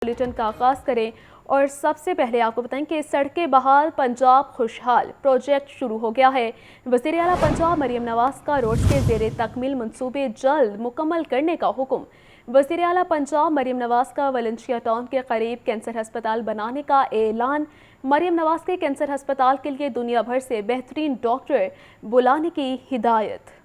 Bulletin کا آغاز کریں اور سب سے پہلے آپ کو بتائیں کہ سڑکیں بحال پنجاب خوشحال پروجیکٹ شروع ہو گیا ہے۔ وزیر اعلیٰ پنجاب مریم نواز کا روڈز کے زیر تکمیل منصوبے جلد مکمل کرنے کا حکم۔ وزیر اعلیٰ پنجاب مریم نواز کا ولنشیا ٹاؤن کے قریب کینسر ہسپتال بنانے کا اعلان۔ مریم نواز کے کینسر ہسپتال کے لیے دنیا بھر سے بہترین ڈاکٹر بلانے کی ہدایت۔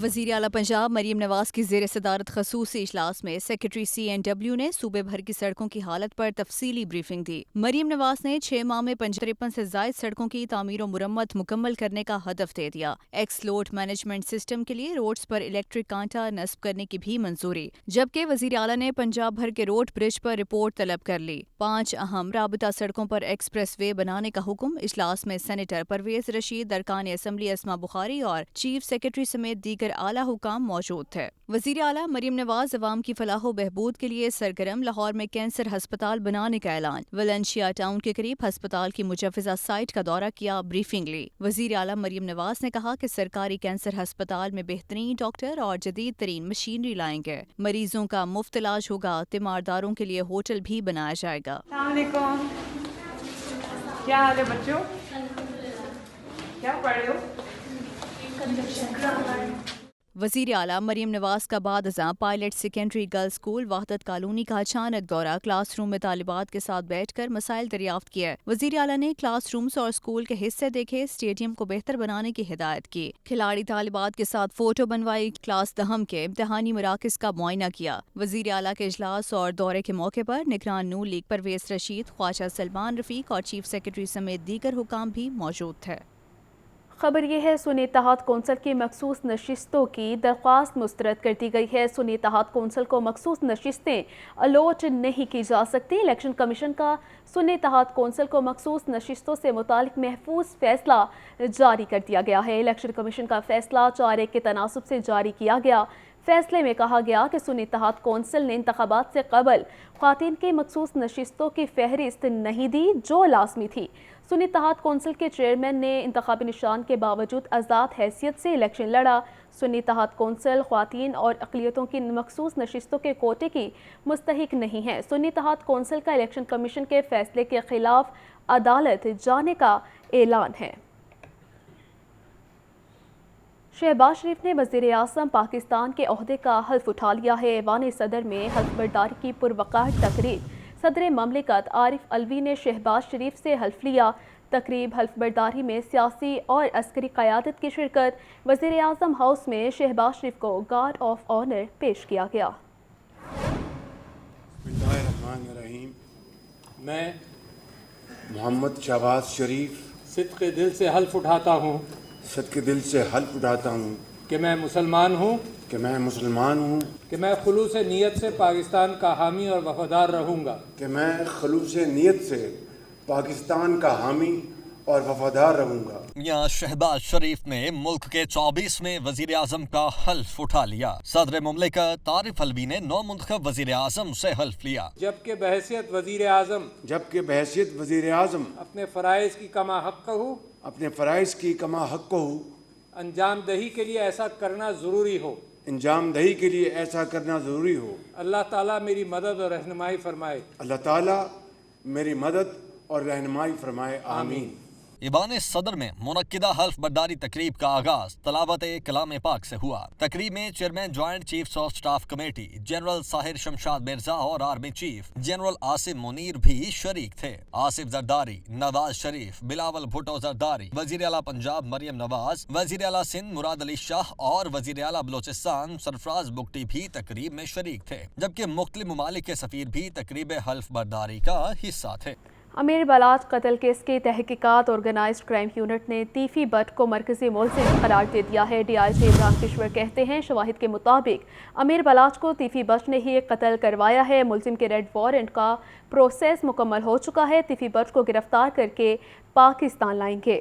وزیر اعلیٰ پنجاب مریم نواز کی زیر صدارت خصوصی اجلاس میں سیکرٹری CNW نے صوبے بھر کی سڑکوں کی حالت پر تفصیلی بریفنگ دی۔ مریم نواز نے 6 ماہ میں 53 سے زائد سڑکوں کی تعمیر و مرمت مکمل کرنے کا ہدف دے دیا۔ ایکس لوڈ مینجمنٹ سسٹم کے لیے روڈز پر الیکٹرک کانٹا نصب کرنے کی بھی منظوری، جبکہ وزیر اعلیٰ نے پنجاب بھر کے روڈ برج پر رپورٹ طلب کر لی۔ 5 اہم رابطہ سڑکوں پر ایکسپریس وے بنانے کا حکم۔ اجلاس میں سینیٹر پرویز رشید، ارکان اسمبلی اسما بخاری اور چیف سیکرٹری سمیت دیگر اعلیٰ حکام موجود تھے۔ وزیر اعلیٰ مریم نواز عوام کی فلاح و بہبود کے لیے سرگرم، لاہور میں کینسر ہسپتال بنانے کا اعلان۔ ولنشیا ٹاؤن کے قریب ہسپتال کی مجوزہ سائٹ کا دورہ کیا، بریفنگ لی۔ وزیر اعلیٰ مریم نواز نے کہا کہ سرکاری کینسر ہسپتال میں بہترین ڈاکٹر اور جدید ترین مشینری لائیں گے۔ مریضوں کا مفت علاج ہوگا، تیمارداروں کے لیے ہوٹل بھی بنایا جائے گا۔ السلام علیکم، کیا حال ہے بچوں؟ کیا پڑھ رہے ہو؟ وزیر اعلیٰ مریم نواز کا بعد ازاں پائلٹ سیکنڈری گرلز اسکول وحدت کالونی کا اچانک دورہ، کلاس روم میں طالبات کے ساتھ بیٹھ کر مسائل دریافت کیے۔ وزیر اعلیٰ نے کلاس رومز اور اسکول کے حصے دیکھے، اسٹیڈیم کو بہتر بنانے کی ہدایت کی۔ کھلاڑی طالبات کے ساتھ فوٹو بنوائی، کلاس دہم کے امتحانی مراکز کا معائنہ کیا۔ وزیر اعلیٰ کے اجلاس اور دورے کے موقع پر نگران نون لیگ پرویز رشید، خواجہ سلمان رفیق اور چیف سیکرٹری سمیت دیگر حکام بھی موجود تھے۔ خبر یہ ہے سنی اتحاد کونسل کی مخصوص نشستوں کی درخواست مسترد کر دی گئی ہے۔ سنی اتحاد کونسل کو مخصوص نشستیں الاٹ نہیں کی جا سکتی۔ الیکشن کمیشن کا سنی اتحاد کونسل کو مخصوص نشستوں سے متعلق محفوظ فیصلہ جاری کر دیا گیا ہے۔ الیکشن کمیشن کا فیصلہ 4-1 کے تناسب سے جاری کیا گیا۔ فیصلے میں کہا گیا کہ سنی اتحاد کونسل نے انتخابات سے قبل خواتین کی مخصوص نشستوں کی فہرست نہیں دی جو لازمی تھی۔ سنی اتحاد کونسل کے چیئرمین نے انتخابی نشان کے باوجود آزاد حیثیت سے الیکشن لڑا۔ سنی اتحاد کونسل خواتین اور اقلیتوں کی مخصوص نشستوں کے کوٹے کی مستحق نہیں ہے۔ سنی اتحاد کونسل کا الیکشن کمیشن کے فیصلے کے خلاف عدالت جانے کا اعلان ہے۔ شہباز شریف نے وزیر اعظم پاکستان کے عہدے کا حلف اٹھا لیا ہے۔ ایوان صدر میں حلف برداری کی پروقار تقریب، صدر مملکت عارف علوی نے شہباز شریف سے حلف لیا۔ تقریب حلف برداری میں سیاسی اور عسکری قیادت کی شرکت۔ وزیر اعظم ہاؤس میں شہباز شریف کو گارڈ آف آنر پیش کیا گیا۔ بسم اللہ الرحمن الرحیم۔ میں محمد شہباز شریف صدق دل سے حلف اٹھاتا ہوں صدق دل سے حلف اٹھاتا ہوں کہ میں مسلمان ہوں، کہ میں مسلمان ہوں، کہ میں خلوص نیت سے پاکستان کا حامی اور وفادار رہوں گا، کہ میں خلوص نیت سے پاکستان کا حامی اور وفادار رہوں گا۔ میاں شہباز شریف نے ملک کے 24ویں وزیر اعظم کا حلف اٹھا لیا۔ صدر مملکت عارف علوی نے نو منتخب وزیر اعظم سے حلف لیا۔ جبکہ بحیثیت وزیر اعظم اپنے فرائض کی کما حق ہوں، اپنے فرائض کی کما حق ہوں، انجام دہی کے لیے ایسا کرنا ضروری ہو۔ انجام دہی کے لیے ایسا کرنا ضروری ہو۔ اللہ تعالیٰ میری مدد اور رہنمائی فرمائے۔ اللہ تعالیٰ میری مدد اور رہنمائی فرمائے، آمین۔ ایوان صدر میں منعقدہ حلف برداری تقریب کا آغاز تلاوت کلام پاک سے ہوا۔ تقریب میں chairman joint chiefs of staff committee general Sahir Shamshad Mirza اور army chief general Asif Munir بھی شریک تھے۔ آصف زرداری، نواز شریف، بلاول بھٹو زرداری، وزیر اعلیٰ پنجاب مریم نواز، وزیر اعلیٰ سندھ مراد علی شاہ اور وزیر اعلیٰ بلوچستان سرفراز بگٹی بھی تقریب میں شریک تھے، جبکہ مختلف ممالک کے سفیر بھی تقریب حلف برداری کا حصہ تھے۔ امیر بلاٹ قتل کیس کی تحقیقات آرگنائزڈ کرائم یونٹ نے تیفی بٹ کو مرکزی ملزم قرار دے دیا ہے۔ DIG عمران کشور کہتے ہیں شواہد کے مطابق امیر بلاٹ کو تیفی بٹ نے ہی قتل کروایا ہے۔ ملزم کے ریڈ وارنٹ کا پروسیس مکمل ہو چکا ہے۔ تیفی بٹ کو گرفتار کر کے پاکستان لائیں گے۔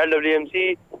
LWMC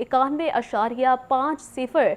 91.50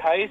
28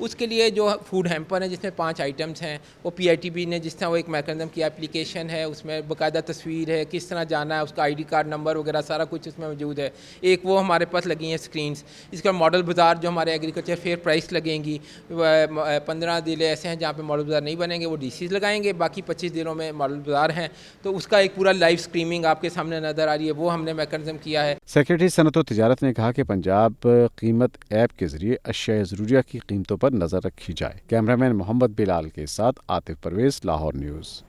اس کے لیے جو فوڈ ہیمپر ہیں جس میں 5 آئٹمس ہیں، وہ PITB نے جس طرح وہ ایک میکنزم کی اپلیکیشن ہے، اس میں باقاعدہ تصویر ہے، کس طرح جانا ہے، اس کا ID کارڈ نمبر وغیرہ سارا کچھ اس میں موجود ہے. ایک وہ ہمارے پاس لگی ہیں اسکرینس. اس کا ماڈل بازار جو ہمارے ایگریکلچر فیئر پرائس لگیں گی، 15 ضلع ایسے ہیں جہاں پہ ماڈل بازار نہیں بنیں گے، وہ DCs لگائیں گے، باقی 25 ضلعوں میں ماڈل بازار ہیں. تو اس کا ایک پورا لائیو اسٹریمنگ آپ کے سامنے نظر آ رہی ہے، وہ ہم نے میکنزم کیا ہے. سیکریٹری صنعت و تجارت نے کہا کہ پنجاب قیمت ایپ کے ذریعے اشیاء ضروریہ کی قیمتوں پر نظر رکھی جائے. کیمرامین محمد بلال کے ساتھ عاطف پرویز، لاہور نیوز.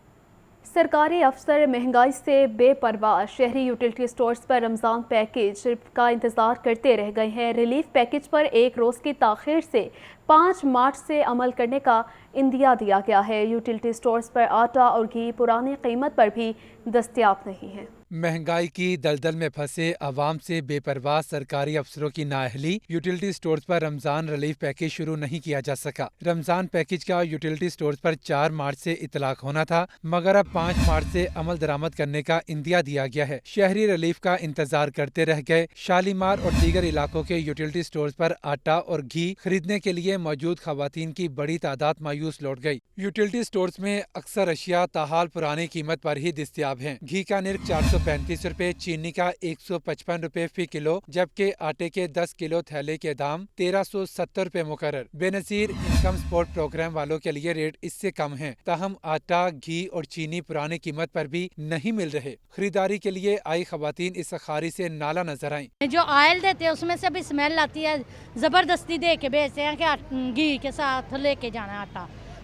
سرکاری افسر مہنگائی سے بے پرواہ، شہری یوٹیلٹی سٹورز پر رمضان پیکیج کا انتظار کرتے رہ گئے ہیں. ریلیف پیکیج پر 1 روز کی تاخیر سے 5 مارچ سے عمل کرنے کا عندیہ دیا گیا ہے. یوٹیلٹی سٹورز پر آٹا اور گھی پرانی قیمت پر بھی دستیاب نہیں ہے. مہنگائی کی دلدل میں پھنسے عوام سے بے پرواہ سرکاری افسروں کی نااہلی، یوٹیلٹی سٹورز پر رمضان ریلیف پیکیج شروع نہیں کیا جا سکا. رمضان پیکیج کا یوٹیلٹی سٹورز پر 4 مارچ سے اطلاق ہونا تھا، مگر اب 5 مارچ سے عمل درآمد کرنے کا عندیہ دیا گیا ہے. شہری ریلیف کا انتظار کرتے رہ گئے. شالیمار اور دیگر علاقوں کے یوٹیلٹی سٹورز پر آٹا اور گھی خریدنے کے لیے موجود خواتین کی بڑی تعداد مایوس لوٹ گئی. یوٹیلٹی سٹورز میں اکثر اشیاء تاحال پرانی قیمت پر ہی دستیاب ہیں. گھی کا نرخ 435 روپے، چینی کا 155 روپے فی کلو، جبکہ آٹے کے 10 کلو تھیلے کے دام 1370 روپے مقرر. بے نظیر انکم سپورٹ پروگرام والوں کے لیے ریٹ اس سے کم ہیں، تاہم آٹا، گھی اور چینی پرانی قیمت پر بھی نہیں مل رہے. خریداری کے لیے آئی خواتین اس سخاری سے نالا نظر آئیں. جو آئل دیتے ہیں اس میں سے بھی اسمیل آتی ہے، زبردستی دے کے بیچتے ہیں کہ گھی کے ساتھ لے کے جانا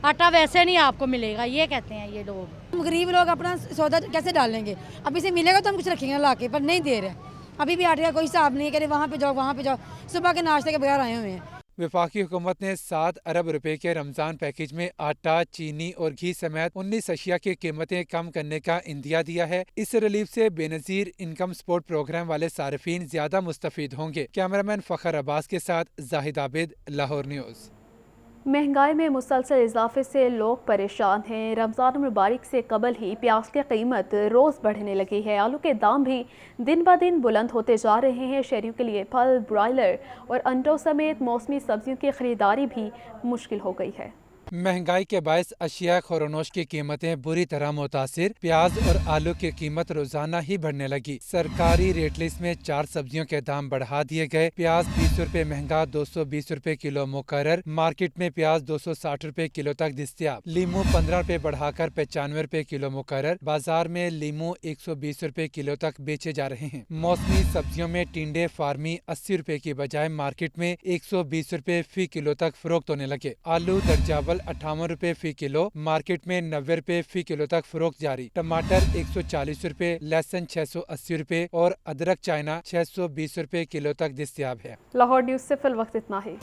آٹا ویسے نہیں آپ کو ملے گا، یہ کہتے ہیں یہ لوگ. غریب لوگ اپنا سودا کیسے ڈالیں گے؟ ابھی سے ملے گا تو ہم کچھ رکھیں گے لا کے، پر نہیں دے رہے. ابھی بھی آٹے کا کوئی حساب نہیں ہے کہ وہاں پہ جاؤ، صبح کے ناشتے کے بغیر آئے ہوئے ہیں. وفاقی حکومت نے 7 ارب روپے کے رمضان پیکیج میں آٹا، چینی اور گھی سمیت 19 اشیاء کی قیمتیں کم کرنے کا عندیہ دیا ہے. اس ریلیف سے بے نظیر انکم سپورٹ پروگرام والے صارفین زیادہ مستفید ہوں گے. کیمرامین فخر عباس کے ساتھ زاہد عابد، لاہور نیوز. مہنگائی میں مسلسل اضافے سے لوگ پریشان ہیں. رمضان المبارک سے قبل ہی پیاز کی قیمت روز بڑھنے لگی ہے. آلو کے دام بھی دن بہ دن بلند ہوتے جا رہے ہیں. شہریوں کے لیے پھل، برائلر اور انڈوں سمیت موسمی سبزیوں کی خریداری بھی مشکل ہو گئی ہے. مہنگائی کے باعث اشیاء خورنوش کی قیمتیں بری طرح متاثر. پیاز اور آلو کی قیمت روزانہ ہی بڑھنے لگی. سرکاری ریٹ لسٹ میں 4 سبزیوں کے دام بڑھا دیے گئے. پیاز 20 روپے مہنگا 220 روپے کلو مقرر. مارکیٹ میں پیاز 260 روپے کلو تک دستیاب. لیمو 15 روپے بڑھا کر 95 روپے کلو مقرر. بازار میں لیمو 120 روپے کلو تک بیچے جا رہے ہیں. موسمی سبزیوں میں ٹینڈے فارمی 80 روپے کی بجائے مارکیٹ میں 120 روپے فی کلو تک فروخت ہونے لگے. آلو درجاول 58 روپے فی کلو، مارکیٹ میں 90 روپے فی کلو تک فروخت جاری. ٹماٹر 140 روپے، لہسن 680 روپے اور ادرک چائنا 620 روپے کلو تک دستیاب ہے. لاہور نیوز سے فی الوقت اتنا ہی.